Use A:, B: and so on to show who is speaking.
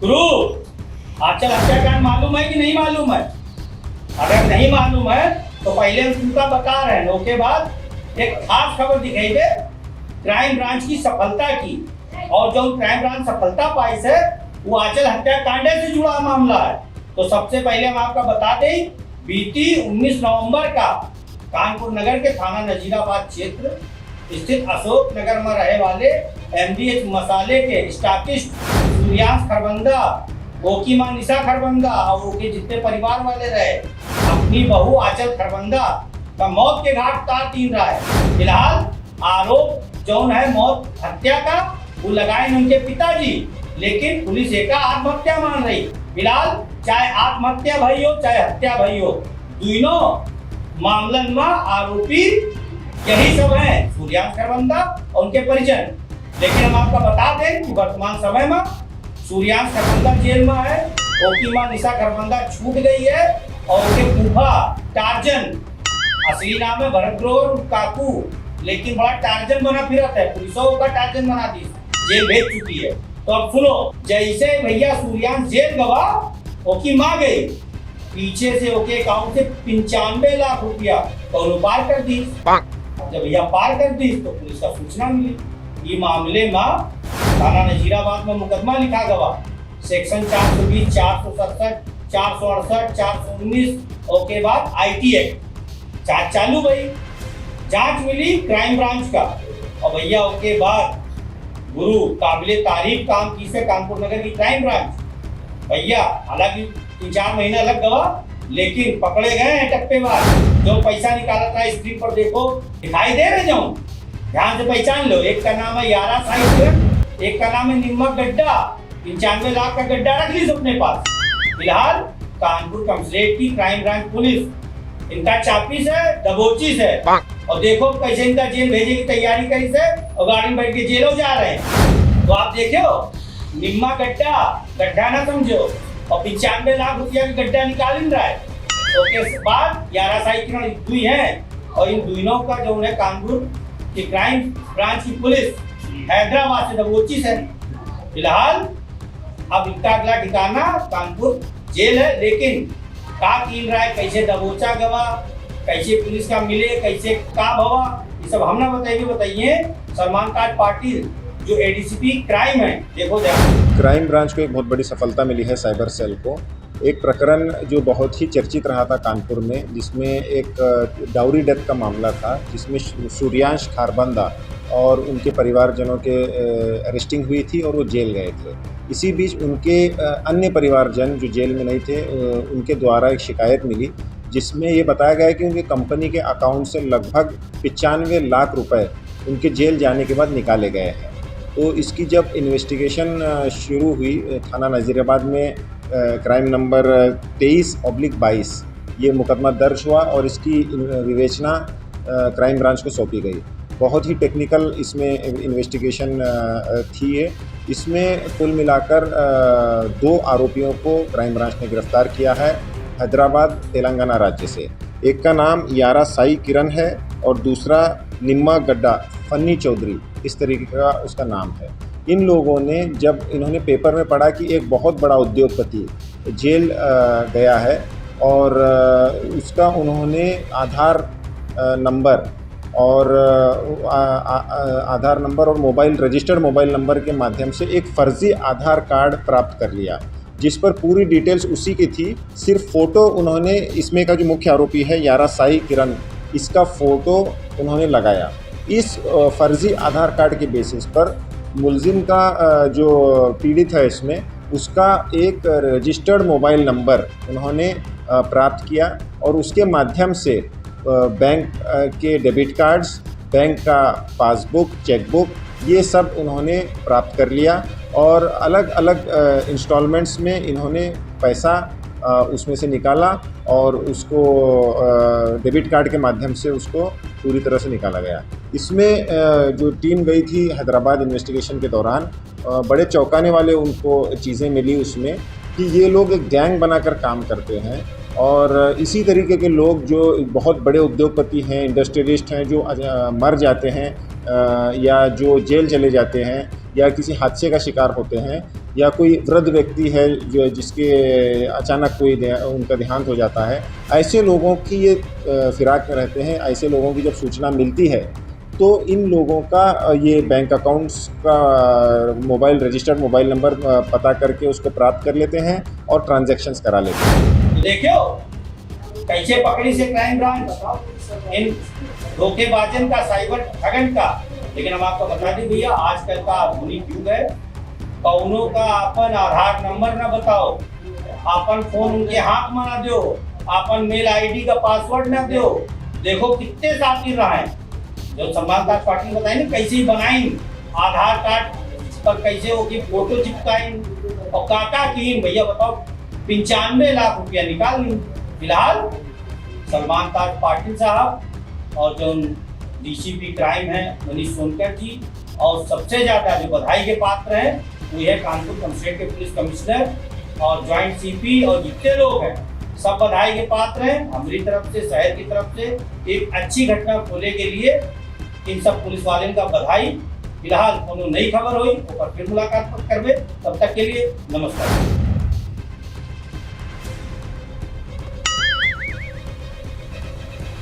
A: गुरु, आंचल हत्याकांड मालूम है कि नहीं मालूम है? अगर नहीं मालूम है तो पहले हम तुमका बता रहे हैं। उसके बाद एक खास खबर दिखाई दे क्राइम ब्रांच की सफलता की, और जो क्राइम ब्रांच सफलता पाई है वो आंचल हत्याकांड से जुड़ा मामला है। तो सबसे पहले हम आपका बता दें, बीती 19 नवंबर का कानपुर नगर के थाना नजीराबाद क्षेत्र स्थित अशोक नगर में रहे वाले एमडीएच मसाले के स्टॉकिस्ट सूर्यांश खरबंदा, ओकी मां निशा खरबंदा और उनके जितने परिवार वाले रहे, अपनी बहू आंचल खरबंदा का मौत के घाट उतार तीन रहा है। फिलहाल आरोप जौन है मौत हत्या का वो लगाए उनके पिताजी, लेकिन पुलिस एक आत्महत्या मान रही। फिलहाल चाहे आत्महत्या भई हो चाहे हत्या भई हो, दोनों मामलन में आरोपी यही सब है, सूर्यांश खरबंदा और उनके परिजन। लेकिन हम आपका बता दें कि वर्तमान समय में सूर्यांश खरबंदा जेल में है, ओकी मां निशा खरबंदा छूट गई है और उनके फूफा टार्जन, असली नाम है भरत ग्रोवर काकू, लेकिन बड़ा टार्जन बना फिरत है, पुलिसों का टार्जन बना दी, जेल भेज चुकी है। तो अब सुनो, जैसे भैया सूर्यांश जेल गवा, ओकी मां गई, पीछे से ओके अकाउंट से 95 लाख रुपया तो पार कर दी। जब भैया पार कर दी तो पुलिस का सूचना मिली। ये मामले में थाना नजीराबाद में मुकदमा लिखा गवा, सेक्शन 420, 467, 468, 419 और के बाद IT एक्ट जांच चालू भई। जांच मिली क्राइम ब्रांच का, और भैया उसके बाद गुरु काबिले तारीफ काम की से कानपुर नगर की क्राइम ब्रांच। भैया हालांकि 3-4 महीना लग गवा, लेकिन पकड़े गए हैं टप्पेबाज। जो पैसा निकाला था स्क्रीन पर देखो दिखाई दे रहे, जाऊं ध्यान से पहचान लो। एक का नाम है यारा साहिब, एक का नाम है निम्मक गड्ढा। 95 लाख का गड्ढा रख ली अपने पास। फिलहाल कानपुर कमिश्नरेट की क्राइम ब्रांच पुलिस इनका चापीस है, दबोचीस है, और देखो कैसे इनका जेल भेजे की तैयारी करी से, और गाड़ी में बैठ के जेलों जा रहे हैं। तो आप देखो निम्मा गड्ढा, गड्ढा ना समझो, और 95 लाख रुपया का गड्ढा निकाल रहा है। उसके बाद 11 साइकिल दुई है, और इन दुइनों का जो है कानपुर की क्राइम ब्रांच की पुलिस हैदराबाद से दबोची है। फिलहाल अब इनका अगला ठिकाना कानपुर जेल है, लेकिन का कीन रहा है, कैसे दबोचा गवा, कैसे पुलिस का मिले, कैसे का भवा, ये सब हम ना बताइए सलमान खान पाटिल जो ADCP क्राइम है। देखो
B: क्राइम ब्रांच को एक बहुत बड़ी सफलता मिली है साइबर सेल को। एक प्रकरण जो बहुत ही चर्चित रहा था कानपुर में, जिसमें एक डाउरी डेथ का मामला था, जिसमें सूर्यांश खरबंदा और उनके परिवारजनों के अरेस्टिंग हुई थी और वो जेल गए थे। इसी बीच उनके अन्य परिवारजन जो जेल में नहीं थे, उनके द्वारा एक शिकायत मिली, जिसमें ये बताया गया कि उनकी कंपनी के अकाउंट से लगभग 95 लाख रुपए उनके जेल जाने के बाद निकाले गए हैं। तो इसकी जब इन्वेस्टिगेशन शुरू हुई, थाना नज़ीराबाद में क्राइम नंबर 23/22 ये मुकदमा दर्ज हुआ और इसकी विवेचना क्राइम ब्रांच को सौंपी गई। बहुत ही टेक्निकल इसमें इन्वेस्टिगेशन थी है। इसमें कुल मिलाकर 2 आरोपियों को क्राइम ब्रांच ने गिरफ्तार किया है हैदराबाद तेलंगाना राज्य से। एक का नाम यारा साई किरण है और दूसरा निम्मा गड्ढा फन्नी चौधरी, इस तरीके का उसका नाम है। इन लोगों ने जब इन्होंने पेपर में पढ़ा कि एक बहुत बड़ा उद्योगपति जेल गया है और उसका उन्होंने आधार नंबर और मोबाइल रजिस्टर्ड मोबाइल नंबर के माध्यम से एक फ़र्ज़ी आधार कार्ड प्राप्त कर लिया, जिस पर पूरी डिटेल्स उसी की थी। सिर्फ फ़ोटो उन्होंने, इसमें का जो मुख्य आरोपी है यारा साई किरण, इसका फ़ोटो उन्होंने लगाया। इस फ़र्ज़ी आधार कार्ड के बेसिस पर मुलजिम का जो पीड़ित है इसमें, उसका एक रजिस्टर्ड मोबाइल नंबर उन्होंने प्राप्त किया और उसके माध्यम से बैंक के डेबिट कार्ड्स, बैंक का पासबुक, चेकबुक, ये सब उन्होंने प्राप्त कर लिया और अलग अलग इंस्टॉलमेंट्स में इन्होंने पैसा उसमें से निकाला और उसको डेबिट कार्ड के माध्यम से उसको पूरी तरह से निकाला गया। इसमें जो टीम गई थी हैदराबाद इन्वेस्टिगेशन के दौरान, बड़े चौंकाने वाले उनको चीज़ें मिली उसमें कि ये लोग एक गैंग बनाकर काम करते हैं और इसी तरीके के लोग जो बहुत बड़े उद्योगपति हैं, इंडस्ट्रियलिस्ट हैं, जो मर जाते हैं या जो जेल चले जाते हैं या किसी हादसे का शिकार होते हैं या कोई वृद्ध व्यक्ति है जो जिसके अचानक उनका देहांत हो जाता है, ऐसे लोगों की ये फिराक में रहते हैं। ऐसे लोगों की जब सूचना मिलती है तो इन लोगों का ये बैंक अकाउंट्स का रजिस्टर्ड मोबाइल नंबर पता करके उसको प्राप्त कर लेते हैं और ट्रांजैक्शंस करा लेते हैं।
A: देखियो कैसे पकड़ी से क्राइम ब्रांच इन धोखेबाजन का, साइबर ठगन का। लेकिन हम आपको बता दें भैया, आजकल का आधुनिक युग है। कौनों का अपन आधार नंबर ना बताओ, अपन फोन उनके हाथ में ना दो, अपन मेल आईडी का पासवर्ड ना दो। देखो कितने साथी रहा है जो समाजवादी पार्टी ने बताई ना कैसे बनाई, आधार कार्ड पर कैसे वो की फोटो चिपकाई और काका की भैया बताओ 95 लाख रुपया निकाल ली। फिलहाल सलमान ताज पाटिल साहब और जो डीसीपी क्राइम है मनीष सोनकर जी, और सबसे ज्यादा जो बधाई के पात्र हैं वो है कानपुर कमिश्नरेट के पुलिस कमिश्नर और ज्वाइंट सीपी और जितने लोग हैं सब बधाई के पात्र हैं। हमारी तरफ से, शहर की तरफ से एक अच्छी घटना खोले के लिए इन सब पुलिस वालों का बधाई। फिलहाल कोनो नई खबर हुई तो फिर मुलाकात करवे, तब तक के लिए नमस्कार।